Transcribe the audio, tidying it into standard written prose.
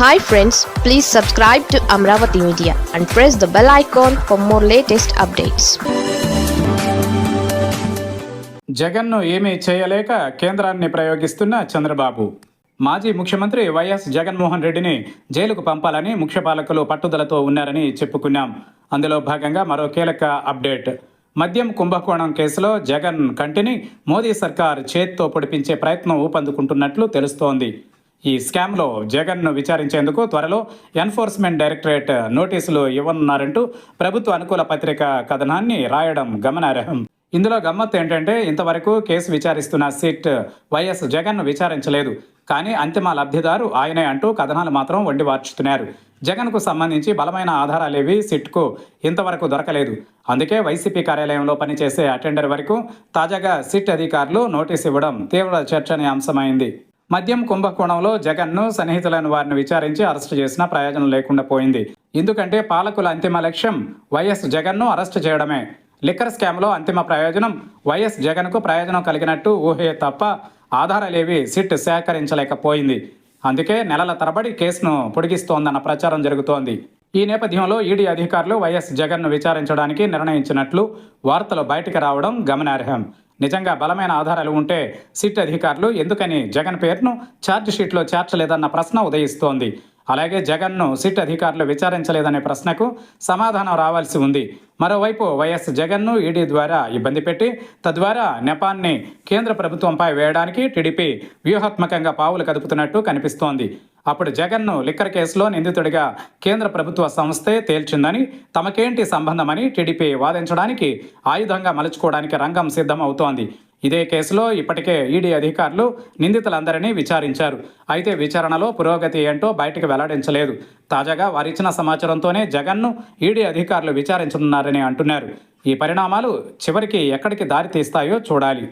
Hi friends, please subscribe to Amravati Media and press the bell icon for more latest updates. జగన్ను ఏమీ చేయలేక కేంద్రాన్ని ప్రయోగిస్తున్న చంద్రబాబు. మాజీ ముఖ్యమంత్రి వైఎస్ జగన్మోహన్ రెడ్డిని జైలుకు పంపాలని ముఖ్యపాలకులు పట్టుదలతో ఉన్నారని చెప్పుకున్నాం. అందులో భాగంగా మరో కీలక అప్డేట్. మద్యం కుంభకోణం కేసులో జగన్ కంటిని మోదీ సర్కార్ చేత్తో పొడిపించే ప్రయత్నం ఊపందుకుంటున్నట్లు తెలుస్తోంది. ఈ స్కామ్లో జగన్ను విచారించేందుకు త్వరలో ఎన్ఫోర్స్మెంట్ డైరెక్టరేట్ నోటీసులు ఇవ్వనున్నారంటూ ప్రభుత్వ అనుకూల పత్రిక కథనాన్ని రాయడం గమనార్హం. ఇందులో గమ్మత్తు ఏంటంటే, ఇంతవరకు కేసు విచారిస్తున్న సిట్ వైఎస్ జగన్ను విచారించలేదు, కానీ అంతిమ లబ్ధిదారు ఆయనే అంటూ కథనాలు మాత్రం వండి వార్చుతున్నారు. జగన్కు సంబంధించి బలమైన ఆధారాలేవి సిట్కు ఇంతవరకు దొరకలేదు. అందుకే వైసీపీ కార్యాలయంలో పనిచేసే అటెండర్ వరకు తాజాగా సిట్ అధికారులు నోటీసు ఇవ్వడం తీవ్ర చర్చనీయాంశమైంది. మద్యం కుంభకోణంలో జగన్ను సన్నిహితులైన వారిని విచారించి అరెస్టు చేసినా ప్రయోజనం లేకుండా పోయింది. ఎందుకంటే పాలకుల అంతిమ లక్ష్యం వైఎస్ జగన్ను అరెస్టు చేయడమే. లిక్కర్ స్కామ్లో అంతిమ ప్రయోజనం వైఎస్ జగన్కు ప్రయోజనం కలిగినట్టు ఊహే తప్ప ఆధారాలేవి సిట్ సేకరించలేకపోయింది. అందుకే నెలల తరబడి కేసును పొడిగిస్తోందన్న ప్రచారం జరుగుతోంది. ఈ నేపథ్యంలో ఈడీ అధికారులు వైఎస్ జగన్ను విచారించడానికి నిర్ణయించినట్లు వార్తలు బయటకు రావడం గమనార్హం. నిజంగా బలమైన ఆధారాలు ఉంటే సిట్ అధికారులు ఎందుకని జగన్ పేరును ఛార్జ్ షీట్లో చేర్చలేదన్న ప్రశ్న ఉదయిస్తోంది. అలాగే జగన్ను సిట్ అధికారులు విచారించలేదనే ప్రశ్నకు సమాధానం రావాల్సి ఉంది. మరోవైపు వైఎస్ జగన్ను ఈడీ ద్వారా ఇబ్బంది పెట్టి తద్వారా నెపాన్ని కేంద్ర ప్రభుత్వంపై వేయడానికి టీడీపీ వ్యూహాత్మకంగా పావులు కదుపుతున్నట్టు కనిపిస్తోంది. అప్పుడు జగన్ను లిక్కర్ కేసులో నిందితుడిగా కేంద్ర ప్రభుత్వ సంస్థే తేల్చిందని, తమకేంటి సంబంధమని టీడీపీ వాదించడానికి ఆయుధంగా మలుచుకోవడానికి రంగం సిద్ధమవుతోంది. ఇదే కేసులో ఇప్పటికే ఈడీ అధికారులు నిందితులందరినీ విచారించారు. అయితే విచారణలో పురోగతి ఏంటో బయటకు వెల్లడించలేదు. తాజాగా వారిచ్చిన సమాచారంతోనే జగన్ను ఈడీ అధికారులు విచారించనున్నారని అంటున్నారు. ఈ పరిణామాలు చివరికి ఎక్కడికి దారి తీస్తాయో చూడాలి.